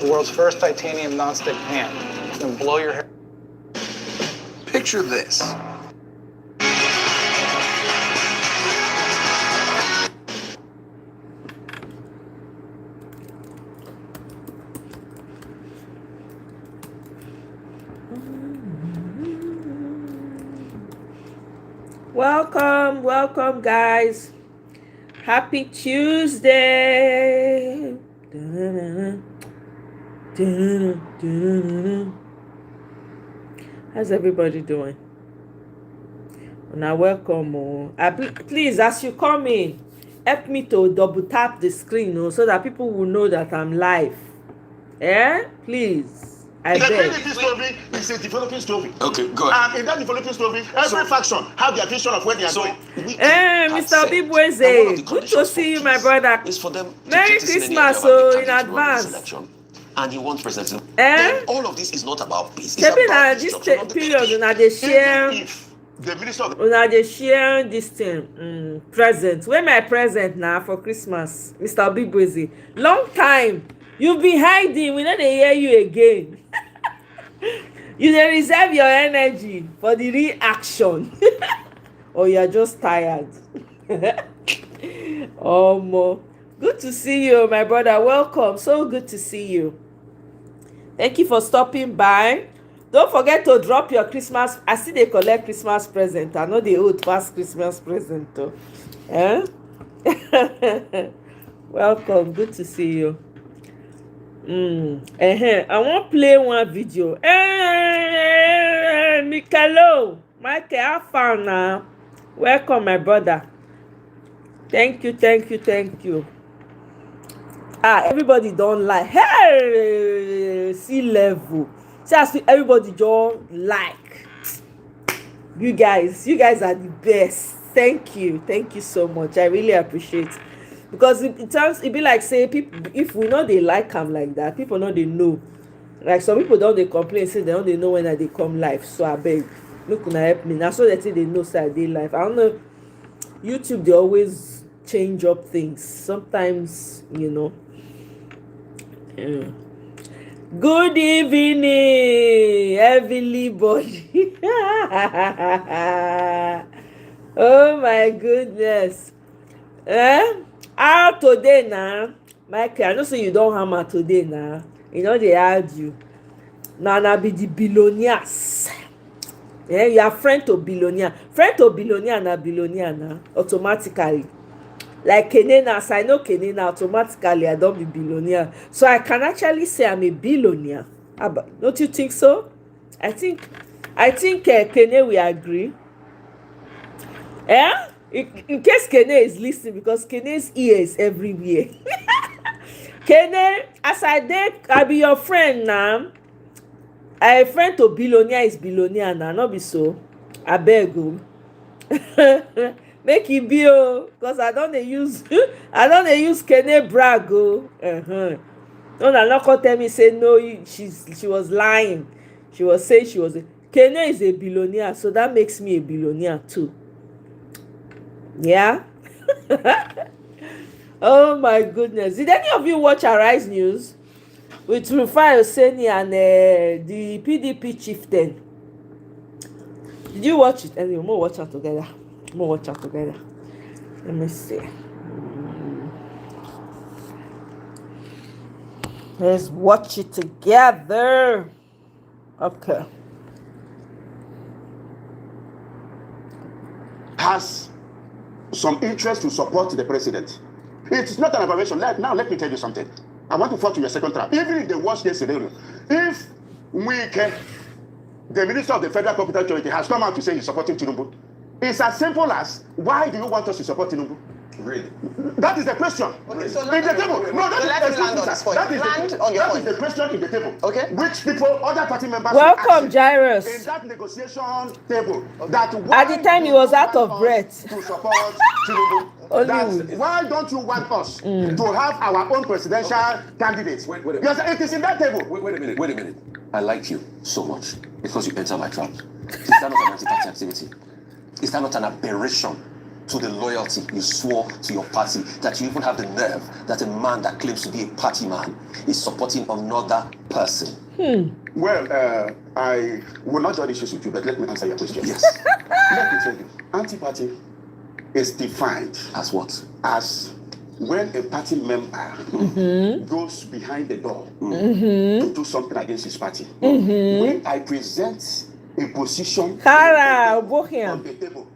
the world's first titanium nonstick pan. It's going to blow your hair. Picture this. Welcome, guys. Happy Tuesday. How's everybody doing? Now, welcome. Please, as you come in, help me to double tap the screen so that people will know that I'm live. Please. I the beg. PDP story is a developing story. Okay, go ahead. And in that developing story, every faction have their vision of where they are going. Mr. Obibweze, good to see you, my brother. Is for them Merry Christmas, in advance. And you want President Then all of this is not about peace. It's Maybe about this destruction of the period, country. they share. The minister of They share this thing. Present. Where my present now for Christmas, Mr. Obibweze? Long time. You've been hiding. We know they hear you again. You dey reserve your energy for the reaction. Or you are just tired. Good to see you, my brother. Welcome. So good to see you. Thank you for stopping by. Don't forget to drop your Christmas. I see they collect Christmas present. I know they old past Christmas present too. Welcome. Good to see you. I want to play one video. Mikalo, Michael, have fun now. Welcome, my brother. Thank you. Everybody don't like. Hey, sea level. See, everybody just like. You guys are the best. Thank you so much. I really appreciate it. Because it be like say people, if we know they like them like that, people know they know. Like some people don't they complain, say they don't they know when they come live. So I beg, look gonna help me. Now so they say they know say they live. I don't know. YouTube they always change up things. Sometimes, Good evening, everybody. Oh my goodness. Today now, Michael, I know say you don't hammer today now. They argue. Now be the billionaires. You are friend to billionaire. Friend to billionaire na billionaire now. Automatically. Like Kene now, so I know Kene now, automatically I don't be billionaire. So I can actually say I'm a billionaire. Don't you think so? I think Kene will agree. In case Kene is listening, because Kene's ear is everywhere. Kene, as I be your friend now. A friend to billionaire is billionaire now, not be so. I beg you. Make it be because I don't use Kene brag No, not tell me say no. She was lying. She was saying she was Kene is a billionaire, so that makes me a billionaire too. Yeah. Oh my goodness. Did any of you watch Arise News with Rufai Oseni and the PDP chieftain? Did you watch it? Anyway, we'll watch it together. Let me see. Let's watch it together. Okay. has some interest to support the president. It's not an aberration. Now let me tell you something. I want to fall to your second trap. Even if they watch this scenario, if the Minister of the Federal Capital Authority has come out to say he's supporting Tinubu, it's as simple as, why do you want us to support Tinubu? Really? That is the question. Okay, so in the table. No, that is the question in the table. Okay. Which people, other party members, welcome, Jairus. in that negotiation table. That at the time he was out of breath. To support Tinubu. Why don't you want us to have our own presidential candidates? Wait a minute. Yes, it is in that table. Wait a minute. I like you so much because you enter my trap. Is that not an anti-party activity? Is that not an aberration to the loyalty you swore to your party, that you even have the nerve that a man that claims to be a party man is supporting another person? Well, I will not join issues with you, but let me answer your question. Yes. Let me tell you, anti-party is defined As what? as when a party member goes behind the door to do something against his party. When I present a position on the table,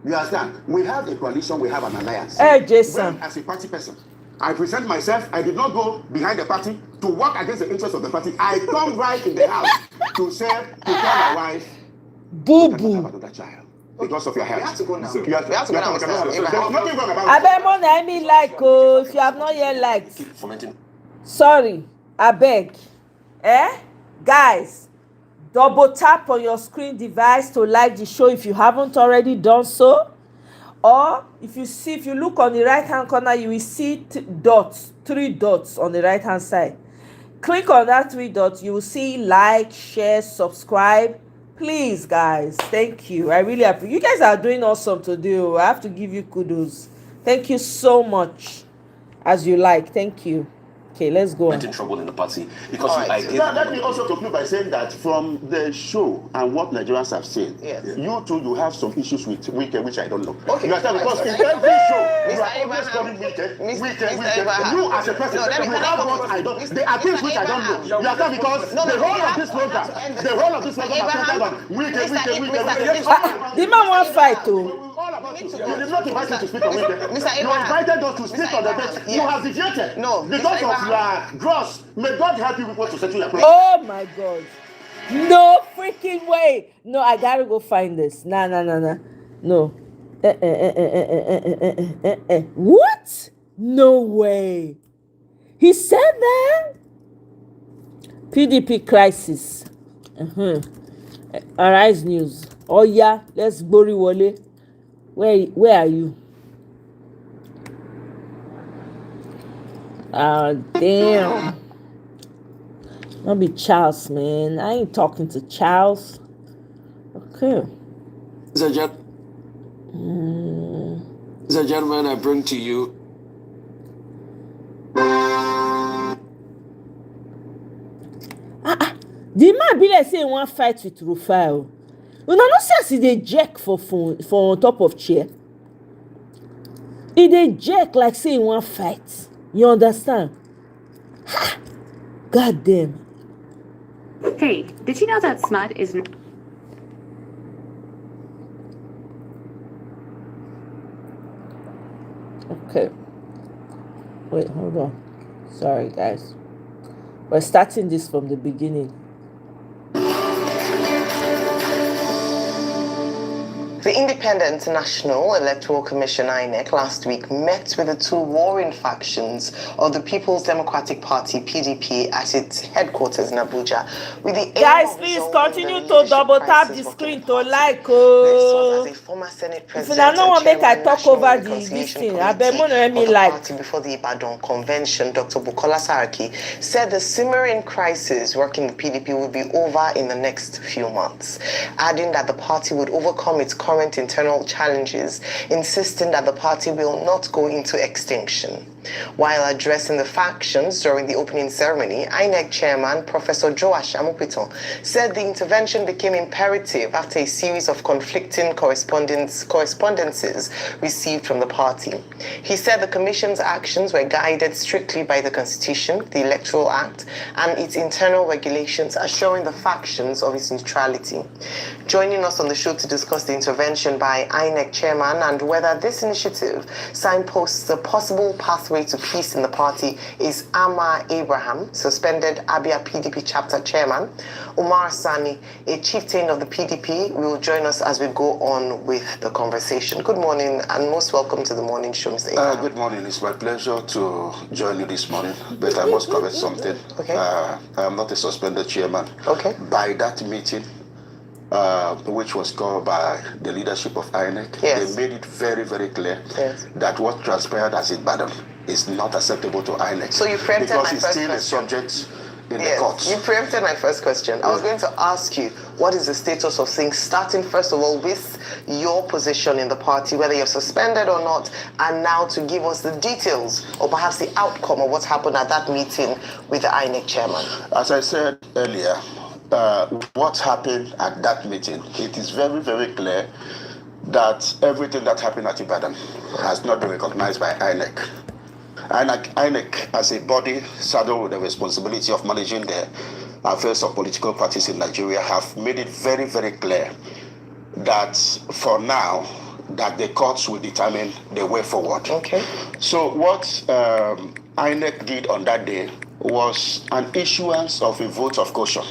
you understand? We have a coalition, we have an alliance. Hey, Jason. When, as a party person, I present myself, I did not go behind the party to work against the interests of the party. I come right in the house to tell my wife, Boo "You cannot have another child because of your health." We have to go now. You have to go now. There's nothing wrong about I it. beg more than I mean like, oh, if you have not yet liked. Keep fomenting. Sorry, I beg. Guys, double tap on your screen device to like the show if you haven't already done so. Or if you look on the right hand corner, you will see three dots on the right hand side. Click on that 3 dots, you will see like, share, subscribe. Please, guys, thank you. I really appreciate you guys are doing awesome today. I have to give you kudos. Thank you so much. As you like, thank you. Okay, let's go on. In trouble in the party because All right. I gave Now, let me also conclude by saying that from the show and what Nigerians have seen, Yes. you too, you have some issues with Wike, which I don't know. Okay. You understand? Because in every show, you Mr. are always Abraham. calling Wike. Mr. Abraham. You as a person, No, let me you cut have off. what I don't. There are things which I don't know. Mr. You understand? Because No, the no, whole we of have this to program, end this. the whole of this program is Abraham. centered on Wike. The man won't fight too. All about you. You did not invite me to speak on Wike. Mr. You Abraham. invited us to speak on the Abraham, debate. yes. You have deviated. No, Because Mr. of your gross. May God help you people to settle your problem. Oh my God. No freaking way. No, I gotta go find this. Nah. No. What? No way. He said that? PDP crisis. Arise News. Oh yeah, let's Gbori Wole. Where are you? Damn. Not be Charles, man. I ain't talking to Charles. Okay. Ladies and gentlemen, I bring to you The man be like say he wan fight with Rufai. Una no see as he dey jerk for phone for on top of chair. He dey jerk like say he wan fight. You understand? God damn. Hey, did you know that smut is... Okay. Wait, hold on. Sorry, guys. We're starting this from the beginning. The Independent National Electoral Commission INEC last week met with the two warring factions of the People's Democratic Party (PDP) at its headquarters in Abuja. With the aim Guys, of please resolving continue the to leadership double tap crisis the rocking screen the to party. like. This was as a former Senate If President una no wan make I and talk Chairman over National this Reconciliation thing, I beg Committee mo let me of the like. party before the Ibadan Convention, Dr. Bukola Saraki, said the simmering crisis rocking the PDP would be over in the next few months, adding that the party would overcome its current internal challenges, insisting that the party will not go into extinction. While addressing the factions during the opening ceremony, INEC Chairman Professor Joash Amupiton said the intervention became imperative after a series of conflicting correspondences received from the party. He said the Commission's actions were guided strictly by the Constitution, the Electoral Act, and its internal regulations, assuring the factions of its neutrality. Joining us on the show to discuss the intervention by INEC Chairman and whether this initiative signposts a possible pathway to peace in the party is Amah Abraham, suspended Abia PDP chapter chairman. Umar Sani, a chieftain of the PDP, will join us as we go on with the conversation. Good morning and most welcome to the morning show, Mr. Abraham. Good morning. It's my pleasure to join you this morning, but I must correct something. Okay. I am not a suspended chairman. Okay. By that meeting, which was called by the leadership of INEC, Yes. they made it very, very clear Yes. that what transpired as Ibadan is not acceptable to INEC. So you preempted because my it's first still question. a subject in the Yes, courts. you preempted my first question. I was going to ask you, what is the status of things, starting first of all with your position in the party, whether you're suspended or not, and now to give us the details or perhaps the outcome of what's happened at that meeting with the INEC chairman. As I said earlier, what happened at that meeting, it is very, very clear that everything that happened at Ibadan has not been recognized by INEC. INEC as a body saddled with the responsibility of managing the affairs of political parties in Nigeria have made it very, very clear that for now, that the courts will determine the way forward. Okay. So what INEC did on that day was an issuance of a vote of caution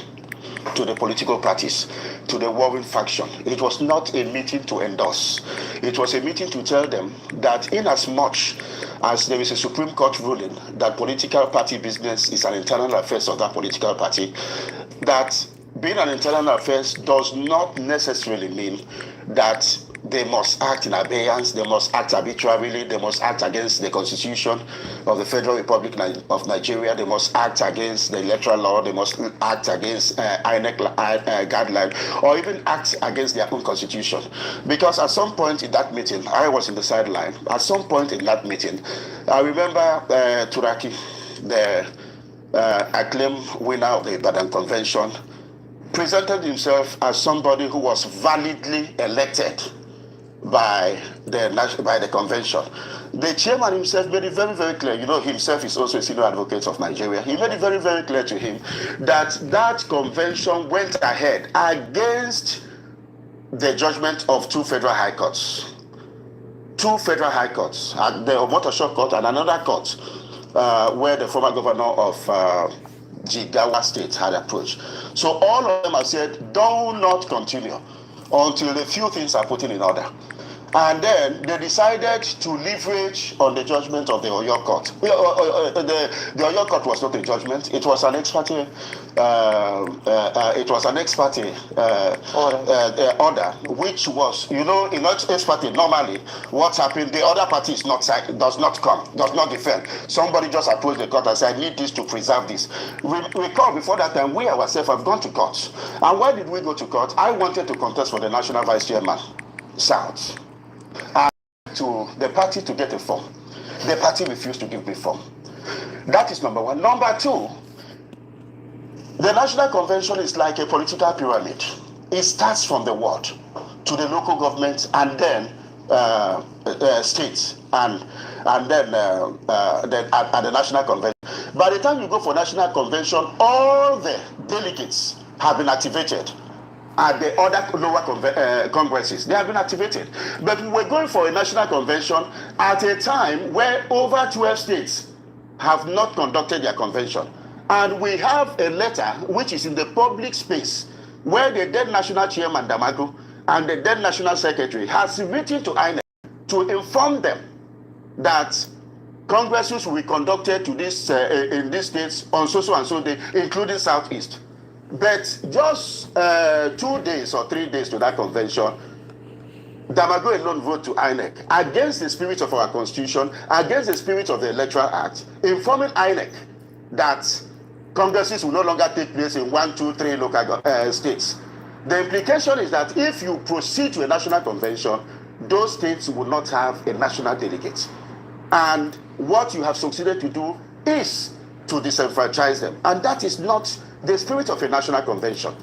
to the political parties, to the warring faction. It was not a meeting to endorse. It was a meeting to tell them that in as much as there is a Supreme Court ruling that political party business is an internal affairs of that political party, that being an internal affairs does not necessarily mean that they must act in abeyance, they must act arbitrarily, they must act against the Constitution of the Federal Republic of Nigeria, they must act against the electoral law, they must act against INEC guidelines, or even act against their own constitution. Because at some point in that meeting, I was in the sideline, at some point in that meeting, I remember Turaki, the acclaimed winner of the Ibadan Convention, presented himself as somebody who was validly elected by the convention. The chairman himself made it very, very clear, you know, himself is also a senior advocate of Nigeria. He made it very, very clear to him that that convention went ahead against the judgment of two federal high courts. Two federal high courts, the Omoye court and another court, where the former governor of Jigawa State had approached. So all of them have said, do not continue until the few things are put in order. And then they decided to leverage on the judgment of the Oyo court. The Oyo court was not a judgment; it was an ex parte. Order, which was, you know, in ex parte normally, what happened? The other party is not does not defend. Somebody just approached the court and said, "I need this to preserve this." Recall before that time, we ourselves have gone to court. And why did we go to court? I wanted to contest for the national vice chairman, South. To the party to get a form. The party refused to give me form. That is number one. Number two, the National Convention is like a political pyramid. It starts from the ward to the local government and then states and then at the National Convention. By the time you go for National Convention, all the delegates have been activated. At the other lower congresses, they have been activated. But we're going for a national convention at a time where over 12 states have not conducted their convention. And we have a letter which is in the public space where the then national chairman, Damago, and the then national secretary has written to INEC to inform them that congresses will be conducted to this in these states on so and so day, including Southeast. But just 2 days or 3 days to that convention, Damago alone voted to INEC against the spirit of our constitution, against the spirit of the Electoral Act, informing INEC that congresses will no longer take place in 1, 2, 3 local states. The implication is that if you proceed to a national convention, those states will not have a national delegate. And what you have succeeded to do is to disenfranchise them. And that is not the spirit of a national convention,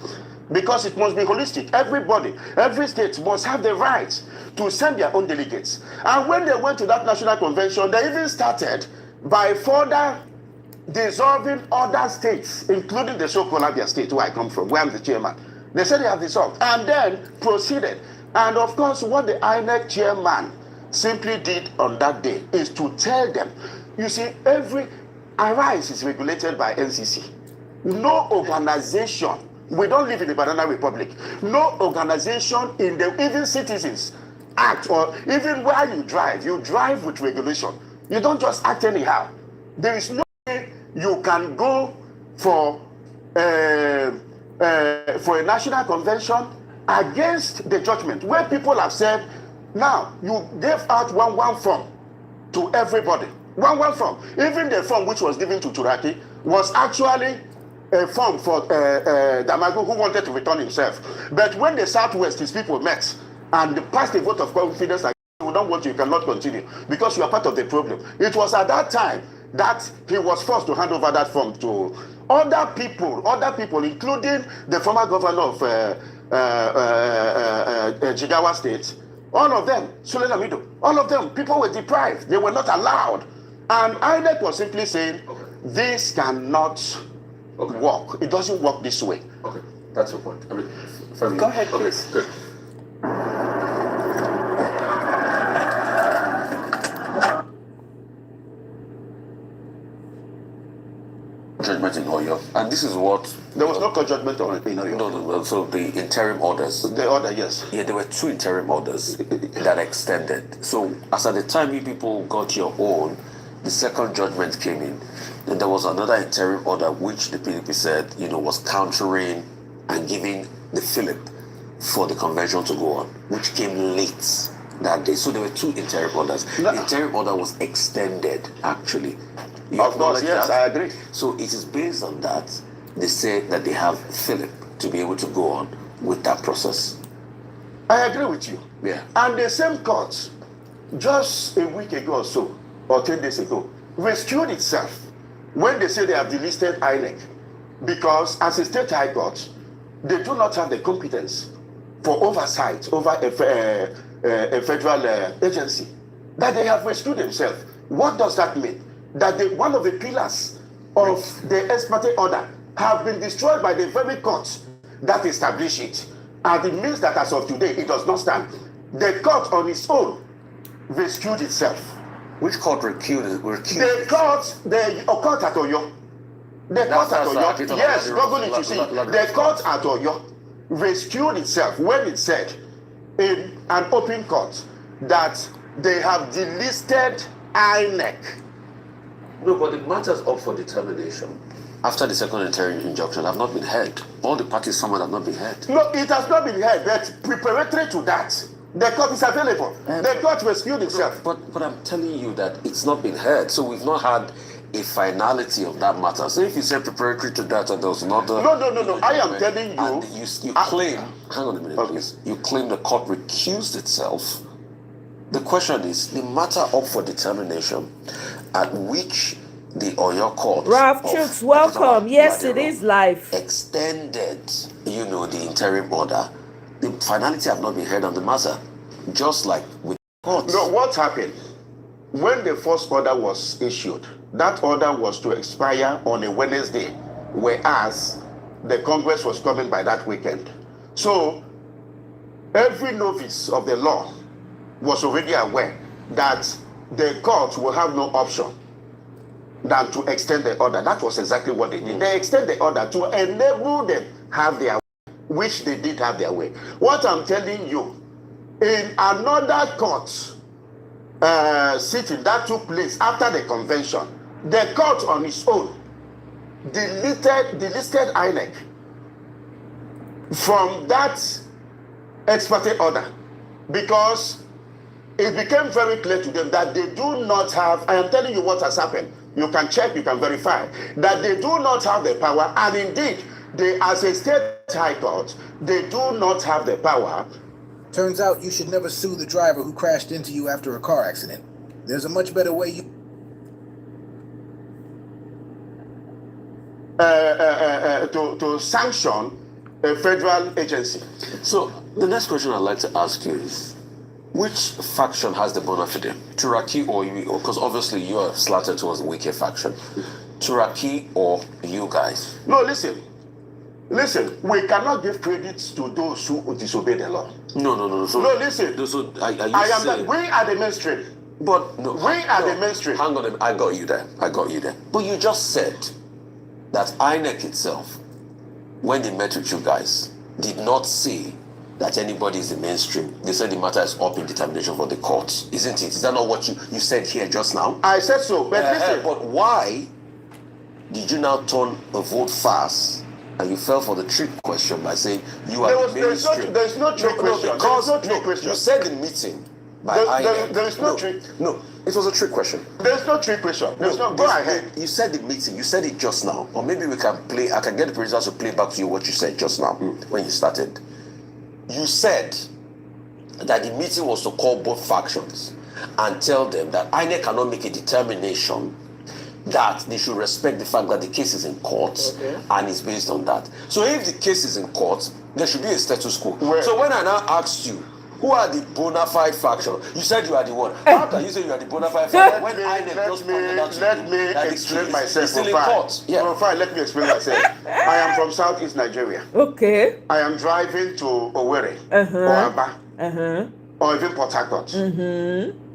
because it must be holistic. Everybody, every state must have the right to send their own delegates. And when they went to that national convention, they even started by further dissolving other states, including the so-called Abia state, where I come from, where I'm the chairman. They said they have dissolved and then proceeded. And of course, what the INEC chairman simply did on that day is to tell them, you see, every Arise is regulated by NCC. No organization, we don't live in a banana republic, no organization in the even citizens act, or even where you drive with regulation. You don't just act anyhow. There is no way you can go for a national convention against the judgment, where people have said, now you gave out one form to everybody. One form. Even the form which was given to Turaki was actually a form for Damagu, who wanted to return himself. But when the Southwest, his people met and passed a vote of confidence, like, we don't want you cannot continue because you are part of the problem. It was at that time that he was forced to hand over that form to other people, including the former governor of Jigawa State. All of them, Sule Lamido, all of them, people were deprived. They were not allowed. And INEC was simply saying, this cannot work. It doesn't work this way. Okay, that's your point. I mean, Go ahead, okay, please. good. Judgment in Oyo, and this is what There was no court judgment on it. no. So the interim orders. The order, yes. Yeah, there were 2 interim orders that extended. So as at the time you people got your own, the second judgment came in. Then there was another interim order which the PDP said, was countering and giving the fillip for the convention to go on, which came late that day. So there were 2 interim orders. The interim order was extended, actually. You Of course, acknowledge yes, that? I agree. So it is based on that they say that they have fillip to be able to go on with that process. I agree with you. Yeah. And the same court, just a week ago or so, or 10 days ago, rescued itself when they say they have delisted INEC. Because as a state high court, they do not have the competence for oversight over a federal agency. That they have rescued themselves. What does that mean? That one of the pillars of the ex parte order have been destroyed by the very courts that establish it. And it means that as of today, it does not stand. The court on its own rescued itself. Which court recused? The court at Oyo. The court at Oyo. Yes, Google it, you see. The court at Oyo rescued itself when it said in an open court that they have delisted INEC. No, but the matters up for determination after the second interim injunction have not been heard. All the parties summoned have not been heard. No, it has not been heard, but preparatory to that, the court is available. The court rescued itself. But I'm telling you that it's not been heard. So we've not had a finality of that matter. So if you say preparatory to that, and there was not a... No. I am telling you... And you claim... Hang on a minute, please. You claim the court recused itself. The question is, the matter up for determination at which the Oyo court... Ralph Chooks, welcome. Yes, it is live. Extended, the interim order. The finality have not been heard on the matter. Just like with courts. No, what happened? When the first order was issued, that order was to expire on a Wednesday, whereas the Congress was coming by that weekend. So, every novice of the law was already aware that the court will have no option than to extend the order. That was exactly what they did. They extend the order to enable them have their way, which they did have their way. What I'm telling you, in another court sitting that took place after the convention, the court on its own delisted INEC from that ex parte order because it became very clear to them that they do not have, I am telling you what has happened, you can check, you can verify, that they do not have the power, and indeed, they, as a state high court, they do not have the power. Turns out you should never sue the driver who crashed into you after a car accident. There's a much better way you... to sanction a federal agency. So, the next question I'd like to ask you is, which faction has the bona fide? Turaki or you? Because obviously you are slanted towards the weaker faction. Turaki or you guys? No, listen, we cannot give credits to those who disobey the law. No. So, no, listen. So, We are the mainstream. But no, we are the mainstream. Hang on, I got you there. But you just said that INEC itself, when they met with you guys, did not see that anybody is the mainstream. They said the matter is up in determination for the courts, isn't it? Is that not what you said here just now? I said so, but listen. But why did you now turn a vote fast and you fell for the trick question by saying you are the mainstream? There's no trick question. You said the meeting by INEC. There is no trick. No, It was a trick question. There's no trick question. There's no. Go ahead. You said the meeting. You said it just now. Or maybe we can play. I can get the producers to play back to you what you said just now when you started. You said that the meeting was to call both factions and tell them that INEC cannot make a determination that they should respect the fact that the case is in court and it's based on that. So if the case is in court, there should be a status quo. So when I now asked you, who are the bona fide faction? You said you are the one. How can you say you are the bona fide faction when INEC just pointed out to let you me that explain it's myself. still in court? Yeah. Profile, let me explain myself. I am from Southeast Nigeria. Okay. I am driving to Owerri or Aba or even Port Harcourt.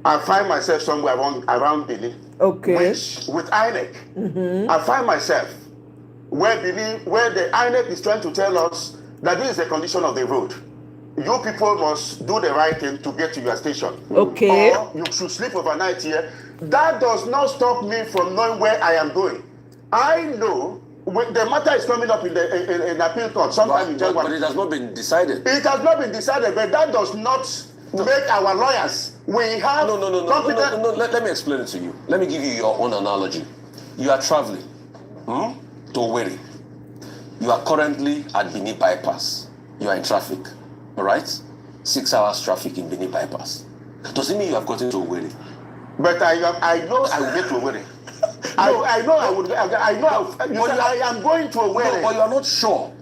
I find myself somewhere around Benin. Okay. Which, with INEC, I find myself where the INEC is trying to tell us that this is the condition of the road. You people must do the right thing to get to your station. Okay. Or you should sleep overnight here. That does not stop me from knowing where I am going. I know the matter is coming up in appeal court sometime in January. But it has not been decided. It has not been decided, but that does not make our lawyers. We have No. Let me explain it to you. Let me give you your own analogy. You are traveling to Owerri. You are currently at Benin bypass. You are in traffic. All right? 6 hours traffic in Benin bypass. Does it mean you have gotten to Owerri? But I know I will get to Owerri. I know I would. I am going to Owerri. No, but you are not sure.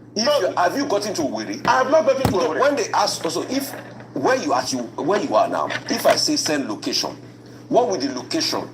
Have you gotten to Owerri? I have not gotten to Owerri. When they ask, also, if where you are now, if I say send location, what would the location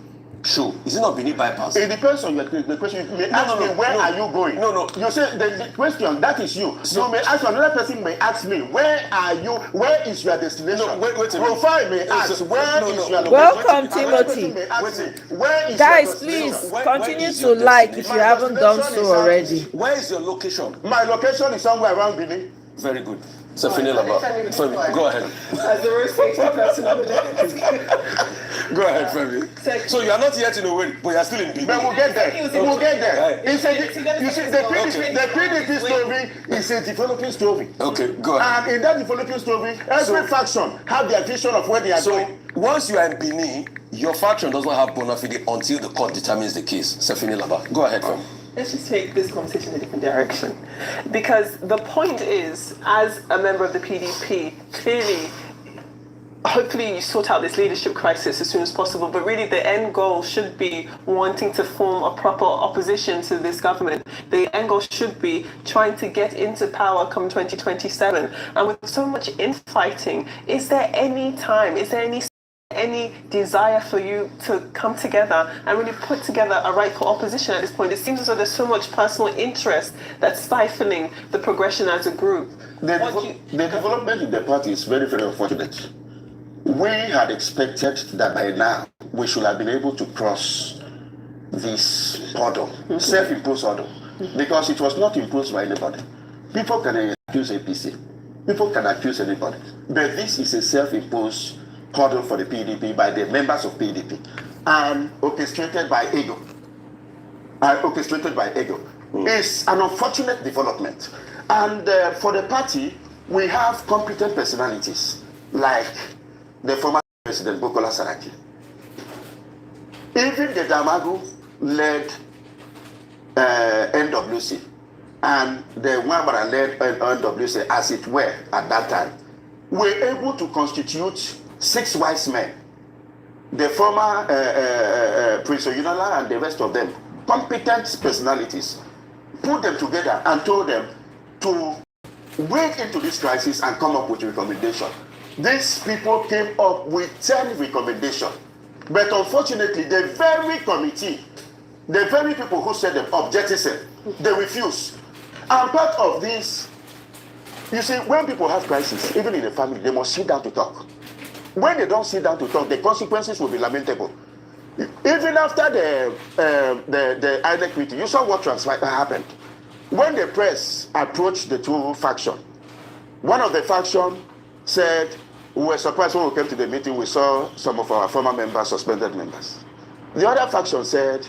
show? Is it not Benin bypass? It depends on the question. You may ask me, where are you going? No. You say the question, that is you. So you may ask another person may ask me, where are you? Where is your destination? No, wait a minute. Profile may ask, where is your location? Welcome, Another person Timothy. may ask me, where is Guys, your please destination? continue is to your like if destination? you haven't done so already. Where is your location? My location is somewhere around Benin. Very good. Femi, go ahead. As the respected person of the day. Go ahead, Femi. So you are not yet in Owerri, but you are still in Benin. But we'll get there. We'll get there. Right. You see, the PDP story is a developing story. Okay, go ahead. And in that developing story, every faction have their vision of where they are going. Once you are in Benin, your faction does not have bona fide until the court determines the case. Sefini Laba, go ahead, Femi. Let's just take this conversation in a different direction. Because the point is, as a member of the PDP, clearly, hopefully you sort out this leadership crisis as soon as possible, but really the end goal should be wanting to form a proper opposition to this government. The end goal should be trying to get into power come 2027. And with so much infighting, is there any time, is there any desire for you to come together and really put together a rightful opposition at this point? It seems as though there's so much personal interest that's stifling the progression as a group. The development in the party is very, very unfortunate. We had expected that by now we should have been able to cross this hurdle, self-imposed hurdle, because it was not imposed by anybody. People can accuse APC, people can accuse anybody, but this is a self-imposed hurdle for the PDP by the members of PDP and orchestrated by ego. It's an unfortunate development. And for the party, we have competent personalities like the former President Bukola Saraki. Even the Damagu-led NWC and the Wambara-led NWC, as it were at that time, were able to constitute 6 wise men. The former Prince Oyinlola and the rest of them, competent personalities, put them together and told them to wade into this crisis and come up with a recommendation. These people came up with 10 recommendations. But unfortunately, the very committee, the very people who set them up, jettisoned, they refused. And part of this, you see, when people have crisis, even in a family, they must sit down to talk. When they don't sit down to talk, the consequences will be lamentable. Even after the INEC meeting, you saw what happened. When the press approached the two factions, one of the factions said, we were surprised when we came to the meeting, we saw some of our former members, suspended members. The other faction said,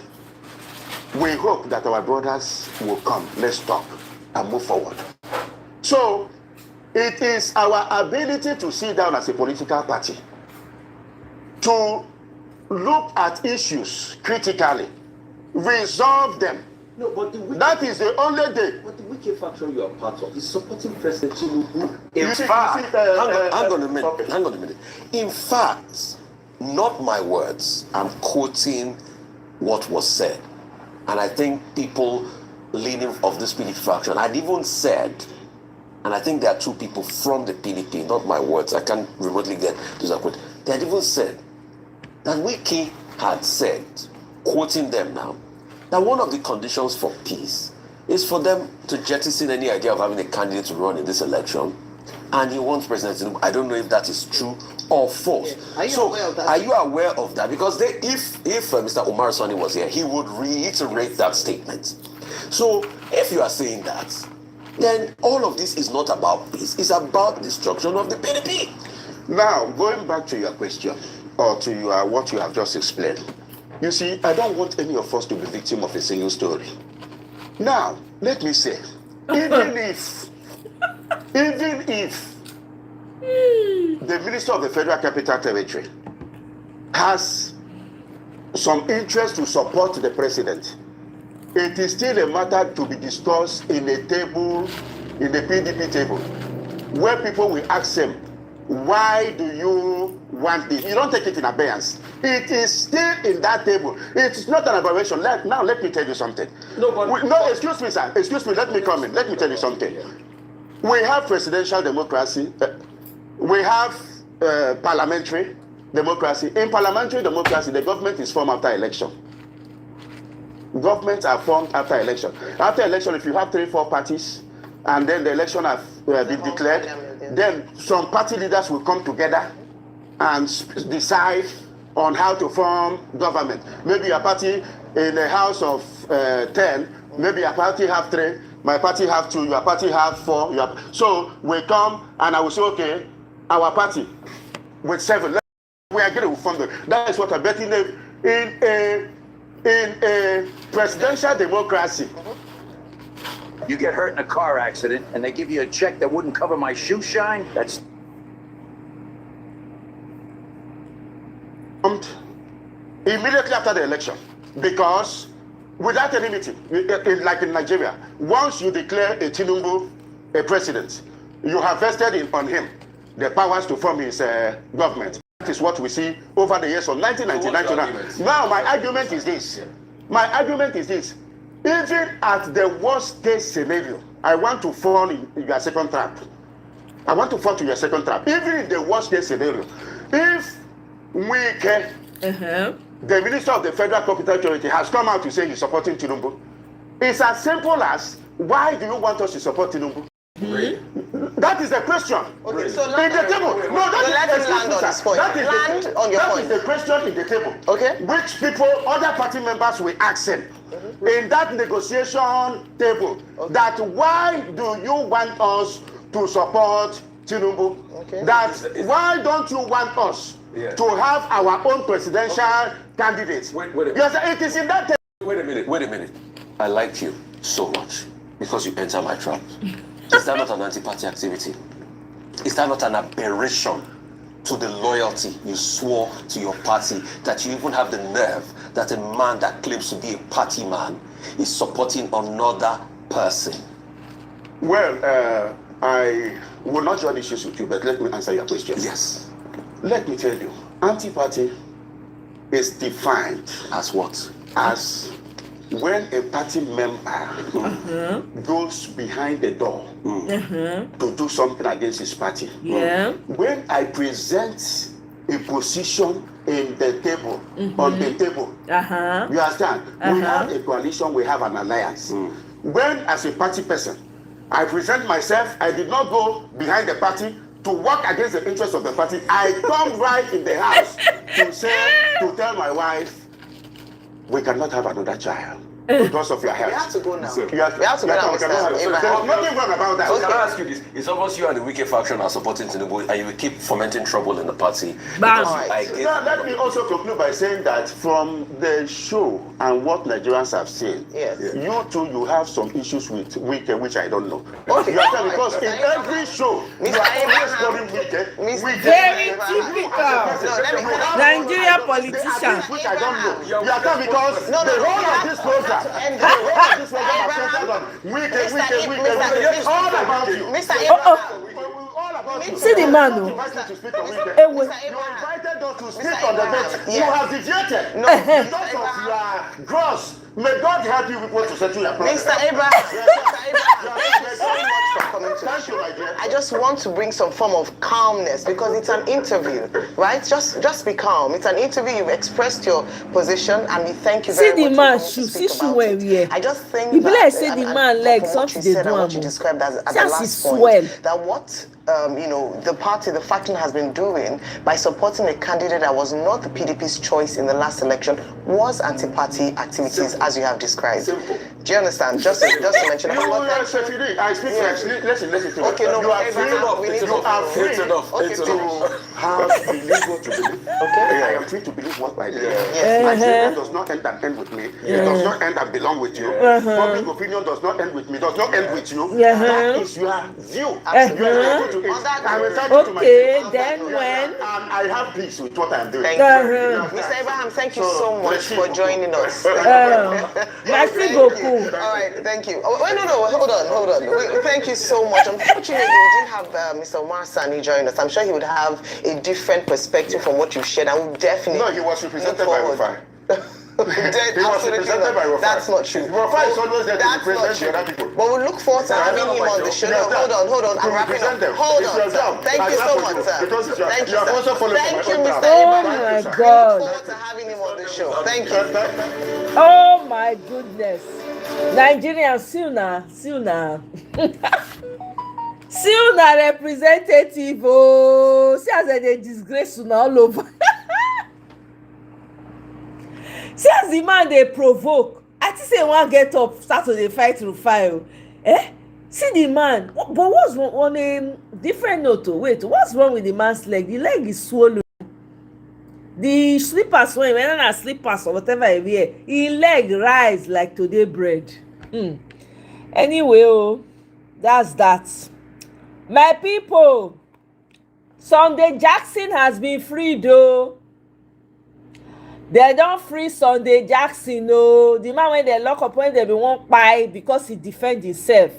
we hope that our brothers will come, let's talk and move forward. So, it is our ability to sit down as a political party to look at issues critically, resolve them. No, but That is the only day. But the wicked faction you are part of is supporting President Tinubu. You see, hang On a minute. okay. Hang on a minute. In fact, not my words. I'm quoting what was said, and I think people leaning of this PDP faction had even said, and I think there are two people from the PDP, not my words. I can't remotely get to that quote. They had even said that Wiki had said, quoting them now, that one of the conditions for peace is for them to jettison any idea of having a candidate to run in this election. And he wants President Tinubu. I don't know if that is true or false. Are you aware of that? Are you aware of that? Because if Mr. Umar Sani was here, he would reiterate that statement. So if you are saying that, then all of this is not about peace. It's about destruction of the PDP. Now, going back to your question, or to your what you have just explained, you see, I don't want any of us to be victim of a single story. Now, let me say, even if the Minister of the Federal Capital Territory has some interest to support the president, it is still a matter to be discussed in a table, in the PDP table, where people will ask him, why do you want this? You don't take it in abeyance. It is still in that table. It's not an aberration. Now, let me tell you something. No, excuse me, sir. Excuse me. Let me come in. Let me tell you something. We have presidential democracy. We have parliamentary democracy. In parliamentary democracy, the government is formed after election. Governments are formed after election. After election, if you have 3-4 parties, and then the election has been declared, then some party leaders will come together and decide on how to form government. Maybe a party in a house of 10, maybe a party have 3, my party have 2, your party have 4. So we come and I will say, okay, our party with 7, we agree to form the. That is what I'm betting in a presidential democracy. You get hurt in a car accident and they give you a check that wouldn't cover my shoe shine, that's immediately after the election, because without any meeting, like in Nigeria, once you declare a Tinubu a president, you have vested on him the powers to form his government. That is what we see over the years from 1999 to now. Now, my argument is this. My argument is this. Even at the worst case scenario, I want to fall in your second trap. I want to fall to your second trap. Even in the worst case scenario, if the Minister of the Federal Capital Territory has come out to say he's supporting Tinubu, it's as simple as, why do you want us to support Tinubu? That is the question. Okay, so in the table. No, that is land on this point. Land on your point. That is the question in the table. Okay. Which people, other party members will ask him in that negotiation table, that why do you want us to support Tinubu? Okay. That why don't you want us to have our own presidential candidates? Wait a minute. Yes, it is in that table. Wait a minute. I like you so much because you enter my trap. Is that not an anti-party activity? Is that not an aberration to the loyalty you swore to your party, that you even have the nerve that a man that claims to be a party man is supporting another person? Well, I will not join issues with you, but let me answer your question. Yes. Let me tell you, anti-party is defined As what? as when a party member goes behind the door to do something against his party. When I present a position in the table, on the table, you understand? We have a coalition, we have an alliance. When, as a party person, I present myself, I did not go behind the party to work against the interests of the party. I come right in the house to tell my wife, we cannot have another child. because of your We have health. to go now. So- We have to go now, Mr. There's Abraham. nothing wrong about that. So can I ask you this? It's obvious you and the Wike faction are supporting Tinubu and you will keep fomenting trouble in the party. Bam. Because I get Now, let me also conclude by saying that from the show and what Nigerians have seen, Yes. you too, you have some issues with Wike, which I don't know. Okay. You understand? Because in every show, you Mr. are always Abraham. calling Wike. Mr. Very Abraham. typical. No, let me Nigerian The politician. abuse which I don't know. You understand? Because No, the we whole have of this to program, end the whole of this program Abraham. are centered on Wike, Mr. Wike. It's all about you. Mr. Oh, oh. Abraham. All about you. See the man, You oh. invited to speak on Wike. Eh, wait. Mr. You Abraham. invited us to speak Mr. on the Abraham, bench. yes. You have deviated. No, Because of your gross. May God help you people to settle your problems. Mr. Abraham, Mr. Abraham, thank you so much for coming to the Thank you, show. my dear. I just want to bring some form of calmness because it's an interview, right? Just be calm. It's an interview. You've expressed your position, and we thank you See very the much man for coming shoe, to speak see shoe about where it. we are. I just think E be that, like say the man from leg what something you dey said do and what am you o. described as at the Just last is point, swell. that what the party, the faction has been doing by supporting a candidate that was not the PDP's choice in the last election was anti-party activities, as you have described. Simple. Do you understand? Just to mention that. But thank you. Shefidi, I speak French. Listen to me. Okay, no, You are Abraham, free. we need You to- are free It's enough. Okay, It's finish. enough. have believe what you believe. Okay. I am free to believe what I believe. Yes. My statement does not end and end with me. It does not end and belong with you. Public opinion does not end with me. Does not end with you. That is your view. You are entitled to it. On that I'm note. entitled to my Okay, view. then when? And I have peace with what I am doing. Thank you. Uh-huh. Mr. Abraham, thank you So, so much for joining us. Merci Thank beaucoup. you. All right, thank you. Oh, wait, no, hold on. Thank you so much. Unfortunately, we didn't have Mr. Omar Sani join us. I'm sure he would have a different perspective from what you shared. I would definitely. No, he was represented look by forward. Rufai. He was represented by Rufai. That's not true. Rufai is always there to That's not represent true. the other people. But we look forward to having him on the show. No, hold on. To I'm wrapping represent up. them. Hold It's on, your sir. job. Thank I you clap so for much, you. sir. Because you Thank you, have sir. also followed Thank my you, own Mr. path. Oh Abraham. my We look God. forward to having him on the show. Thank you. Oh my goodness. Nigerian Suna. Suna representative. Oh, see as they disgrace Suna all over. See as the man they provoke. I think say one get up, start to dey fight Rufai. See the man. But what's wrong on a different note? Wait, what's wrong with the man's leg? The leg is swollen. The slippers when na slippers or whatever he wear, his leg rise like today bread. Anyway, that's that. My people, Sunday Jackson has been freed though. They don free Sunday Jackson o. The man wey dem lock up when dem bin wan kpai because he defend himself.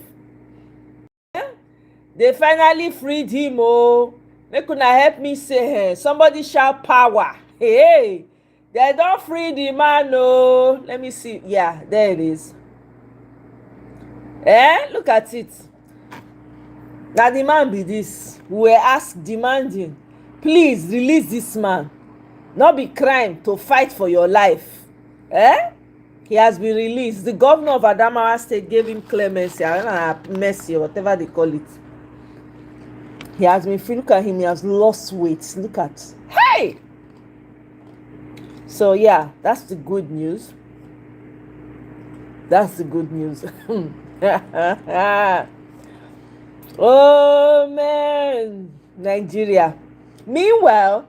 They finally freed him o. Make una help me say somebody shout power. Hey, they don free the man o. Let me see. Yeah, there it is. Look at it. Na the man be this. We were asked demanding, please release this man. Not be crime to fight for your life. He has been released. The governor of Adamawa State gave him clemency, mercy, or whatever they call it. He has been free. Look at him. He has lost weight. Look at. Hey! So, yeah, that's the good news. That's the good news. Oh, man. Nigeria. Meanwhile,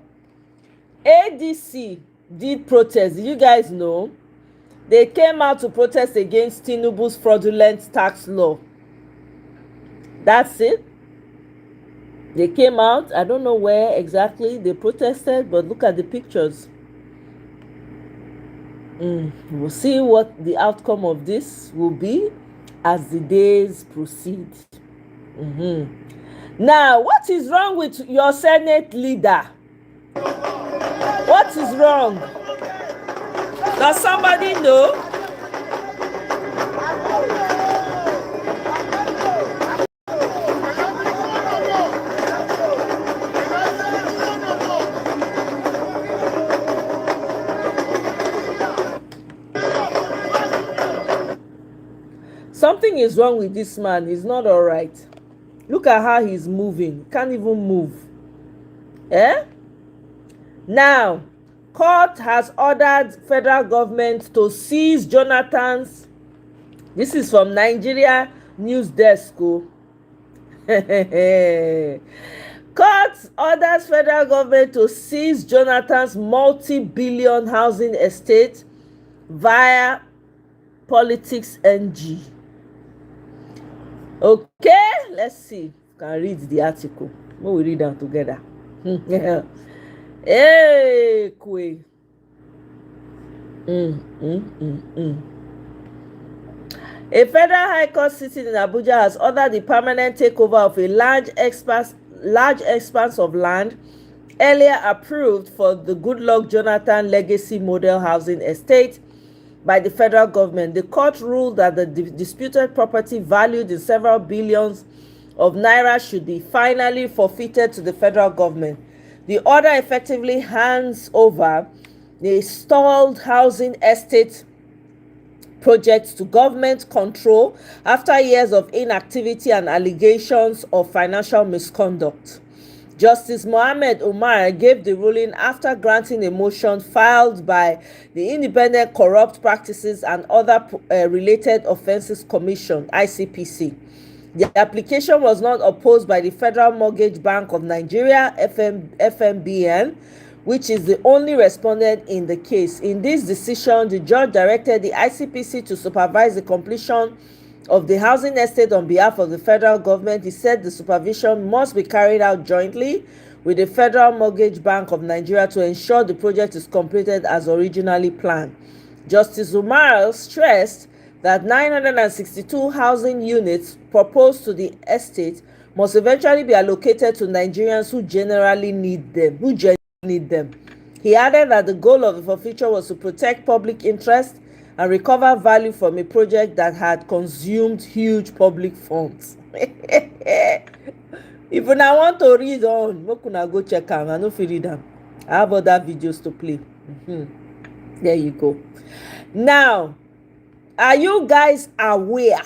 ADC did protest. Did you guys know? They came out to protest against Tinubu's fraudulent tax law. That's it. They came out. I don't know where exactly they protested, but look at the pictures. We'll see what the outcome of this will be as the days proceed. Now, what is wrong with your Senate leader? What is wrong? Does somebody know? Something is wrong with this man. He's not all right. Look at how he's moving. Can't even move. Now, Court has ordered federal government to seize Jonathan's. This is from Nigeria News Desk. Court orders federal government to seize Jonathan's multi-billion housing estate via Politics NG. Okay, let's see. You can read the article. We read them together. Hey, Kwe. A federal high court sitting in Abuja has ordered the permanent takeover of a large expanse of land earlier approved for the Goodluck Jonathan Legacy Model Housing Estate by the federal government. The court ruled that the disputed property valued in several billions of naira should be finally forfeited to the federal government. The order effectively hands over the stalled housing estate projects to government control after years of inactivity and allegations of financial misconduct. Justice Mohammed Omoye gave the ruling after granting a motion filed by the Independent Corrupt Practices and Other Related Offences Commission, ICPC. The application was not opposed by the Federal Mortgage Bank of Nigeria, FMBN, which is the only respondent in the case. In this decision, the judge directed the ICPC to supervise the completion of the housing estate on behalf of the federal government. He said the supervision must be carried out jointly with the Federal Mortgage Bank of Nigeria to ensure the project is completed as originally planned. Justice Umar stressed that 962 housing units proposed to the estate must eventually be allocated to Nigerians who generally need them. He added that the goal of the forfeiture was to protect public interest and recover value from a project that had consumed huge public funds. If una want to read on, make una go check am. I no fit read am. I have other videos to play. There you go. Now, are you guys aware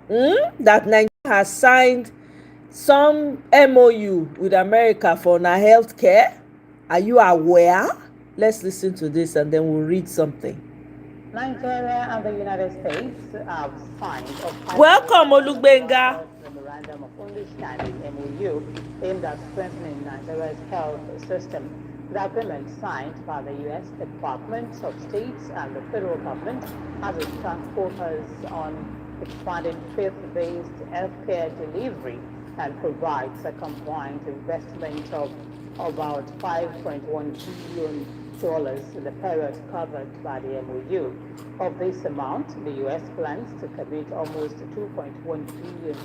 that Nigeria has signed some MOU with America for na healthcare? Are you aware? Let's listen to this and then we'll read something. Nigeria and the United States have signed a Welcome, Olugbenga. memorandum of understanding MOU aimed at strengthening Nigeria's health system. The agreement signed by the U.S. Department of State and the federal government has a strong focus on expanding faith-based healthcare delivery and provides a combined investment of about $5.1 billion in the period covered by the MOU. Of this amount, the U.S. plans to commit almost $2.1 billion,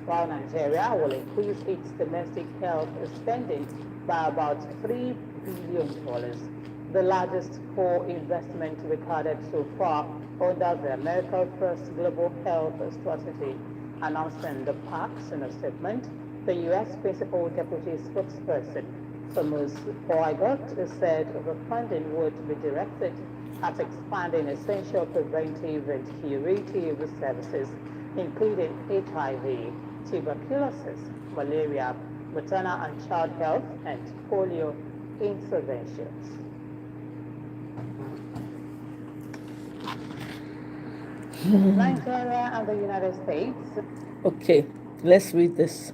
while Nigeria will increase its domestic health spending by about $3 billion, the largest core investment recorded so far under the America First Global Health Strategy. Announcing the PACs in a statement, the U.S. Principal Deputy Spokesperson Thomas Boycott said the funding would be directed at expanding essential preventive and curative services, including HIV, tuberculosis, malaria, maternal and child health, and polio interventions. Nigeria and the United States. Okay, let's read this.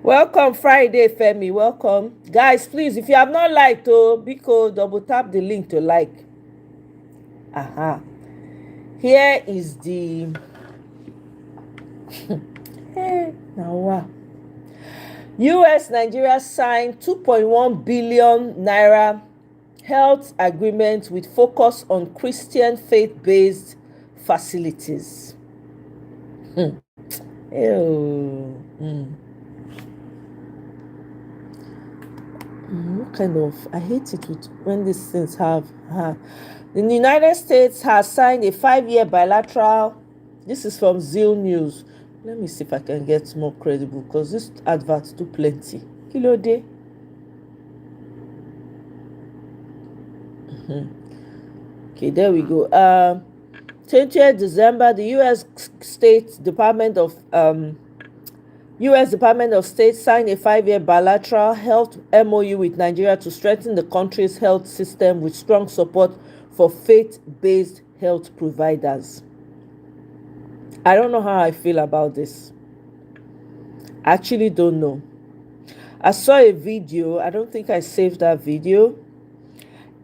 Welcome Friday, Femi. Welcome. Guys, please, if you have not liked, Biko, double tap the link to like. Here is the now wow. US Nigeria signed 2.1 billion naira health agreement with focus on Christian faith-based facilities. What kind of, I hate it when these things have the United States has signed a 5-year bilateral. This is from Zeal News. Let me see if I can get more credible because this adverts do plenty. Kilo day. Okay, there we go. 20th December, the U.S. State Department of U.S. Department of State signed a 5-year bilateral health MOU with Nigeria to strengthen the country's health system with strong support for faith-based health providers. I don't know how I feel about this. I actually don't know. I saw a video. I don't think I saved that video.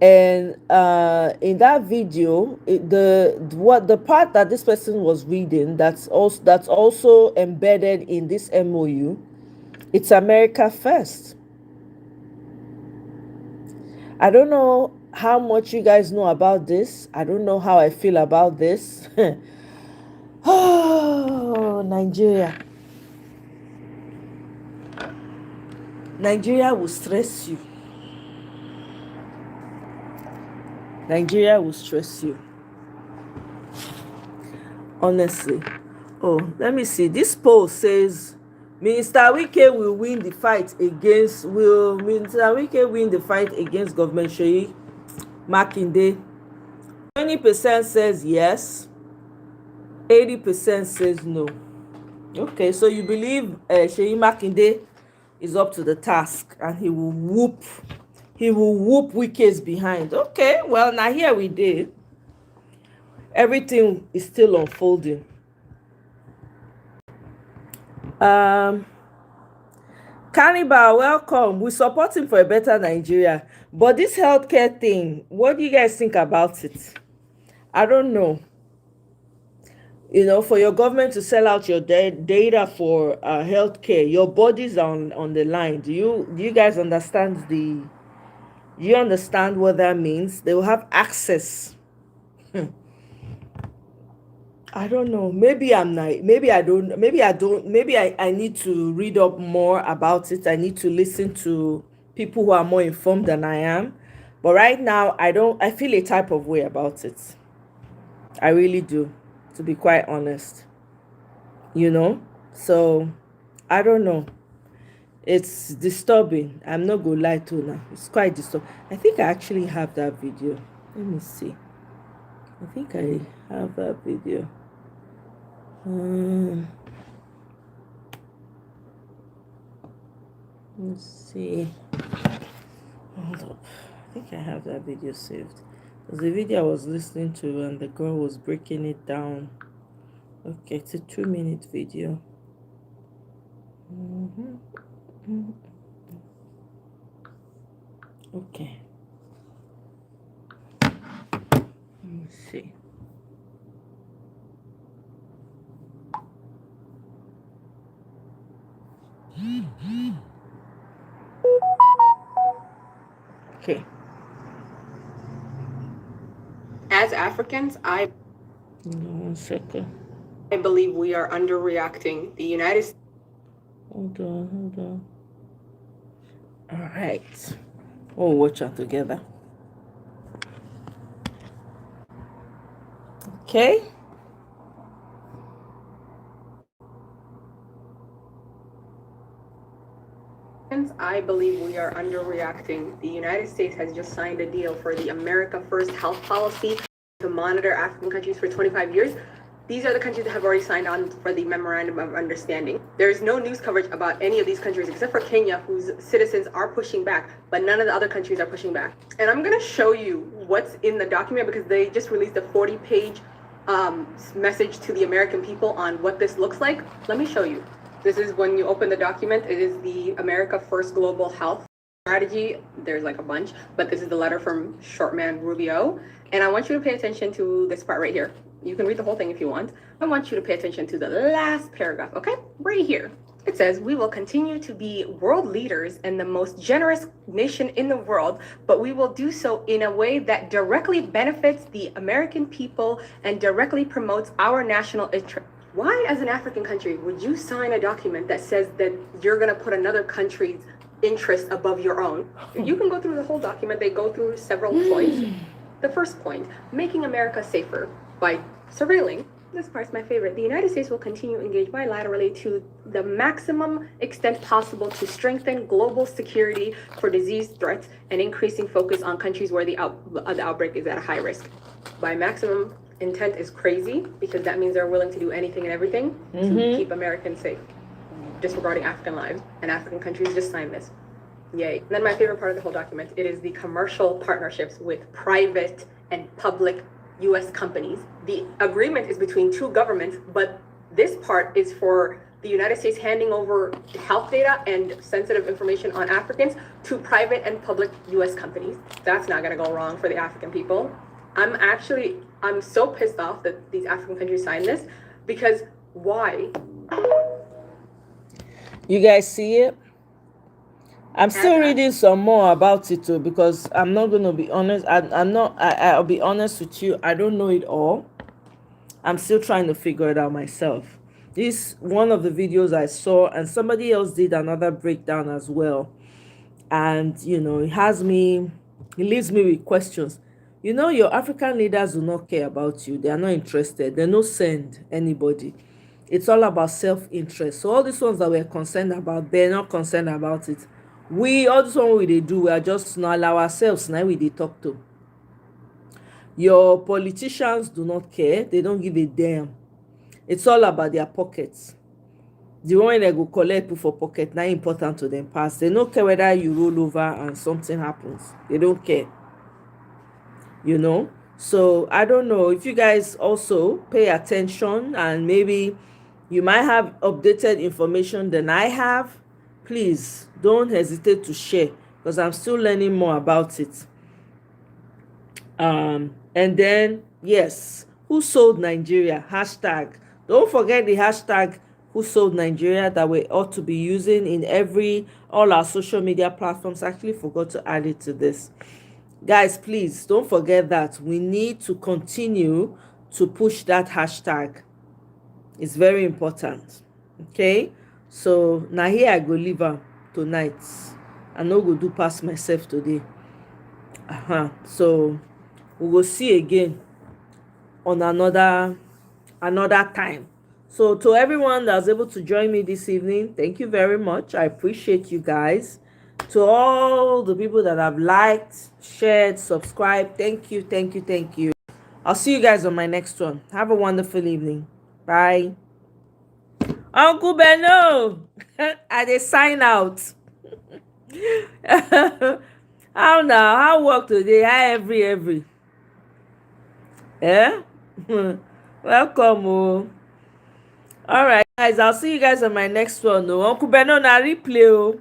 And in that video, the part that this person was reading, that's also embedded in this MOU. It's America first. I don't know how much you guys know about this. I don't know how I feel about this. Oh, Nigeria. Nigeria will stress you. Nigeria will stress you. Honestly. Oh, let me see. This poll says Minister Wike will win the fight against government Sheyi Makinde. 20% says yes. 80% says no. Okay, so you believe Sheyi Makinde is up to the task and he will whoop Wike's behind. Okay, well, now here we did. Everything is still unfolding. Cannibal, welcome. We support him for a better Nigeria. But this healthcare thing, what do you guys think about it? I don't know. You know, for your government to sell out your data for healthcare, your body's on the line. Do you guys understand do you understand what that means? They will have access. I don't know. Maybe I'm not. Maybe I don't. Maybe I need to read up more about it. I need to listen to people who are more informed than I am. But right now, I feel a type of way about it. I really do, to be quite honest. You know? So, I don't know. It's disturbing. I'm not going to lie to you now. It's quite disturbing. I think I actually have that video. Let me see. I think I have that video. Let's see. Hold up. I think I have that video saved. Because the video I was listening to and the girl was breaking it down. Okay, it's a 2-minute video. Okay. Let me see. Okay. As Africans, One second. I believe we are underreacting. The United States. Hold on. All right. We'll watch out together. Okay. I believe we are underreacting. The United States has just signed a deal for the America First health policy to monitor African countries for 25 years. These are the countries that have already signed on for the Memorandum of Understanding. There is no news coverage about any of these countries except for Kenya, whose citizens are pushing back, but none of the other countries are pushing back. And I'm going to show you what's in the document because they just released a 40-page message to the American people on what this looks like. Let me show you. This is when you open the document. It is the America First Global Health Strategy. There's like a bunch, but this is the letter from Shortman Rubio. And I want you to pay attention to this part right here. You can read the whole thing if you want. I want you to pay attention to the last paragraph, okay? Right here. It says, we will continue to be world leaders and the most generous nation in the world, but we will do so in a way that directly benefits the American people and directly promotes our national interest. Why, as an African country, would you sign a document that says that you're going to put another country's interest above your own? You can go through the whole document. They go through several points. The first point, making America safer by surveilling. This part's my favorite. The United States will continue to engage bilaterally to the maximum extent possible to strengthen global security for disease threats and increasing focus on countries where the outbreak is at a high risk. By maximum intent is crazy because that means they're willing to do anything and everything to keep Americans safe. just regarding African lives, and African countries just signed this. Yay. And then my favorite part of the whole document, it is the commercial partnerships with private and public US companies. The agreement is between two governments, but this part is for the United States handing over health data and sensitive information on Africans to private and public US companies. That's not gonna go wrong for the African people. I'm so pissed off that these African countries signed this, because why? You guys see it? I'm still reading some more about it too, because I'm not going to be honest. I'll be honest with you. I don't know it all. I'm still trying to figure it out myself. This one of the videos I saw, and somebody else did another breakdown as well. And, you know, it leaves me with questions. You know, your African leaders do not care about you. They are not interested. They don't send anybody. It's all about self-interest. So all these ones that we're concerned about, they're not concerned about it. All this one they do, we are just not allow ourselves now we they talk to. Your politicians do not care. They don't give a damn. It's all about their pockets. The one they go collect people for pocket, not important to them pass. They don't care whether you roll over and something happens. They don't care. You know? So I don't know if you guys also pay attention, and maybe you might have updated information than I have. Please don't hesitate to share, because I'm still learning more about it. And then, yes, who sold Nigeria? Hashtag. Don't forget the hashtag who sold Nigeria that we ought to be using in all our social media platforms. I actually forgot to add it to this. Guys, please don't forget that. We need to continue to push that hashtag. It's very important. Okay? So now here I go leave her tonight. I no go do pass myself today. So we will see again on another time. So to everyone that was able to join me this evening, thank you very much. I appreciate you guys. To all the people that have liked, shared, subscribed, thank you, thank you, thank you. I'll see you guys on my next one. Have a wonderful evening. Bye. Uncle Beno, I dey sign out. How now? How work today? How every? Yeah? Welcome. Oh. All right, guys. I'll see you guys on my next one. Oh. Uncle Beno, na replay. Oh.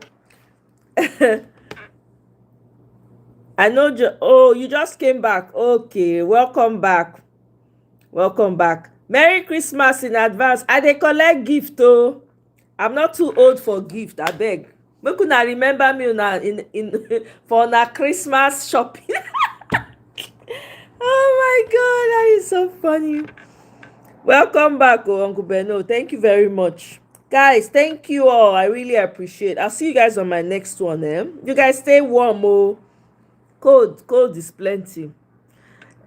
I know. You just came back. Okay, welcome back. Welcome back. Merry Christmas in advance. I dey collect gift oh. I'm not too old for gift, I beg. Make una remember me in for una Christmas shopping. Oh my God, that is so funny. Welcome back, oh, Uncle Beno. Thank you very much. Guys, thank you all. I really appreciate it. I'll see you guys on my next one. You guys stay warm. Oh. Cold is plenty.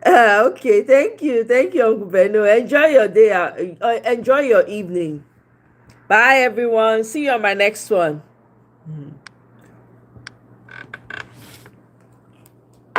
Okay, thank you, Uncle Beno. Enjoy your day. Enjoy your evening. Bye, everyone. See you on my next one.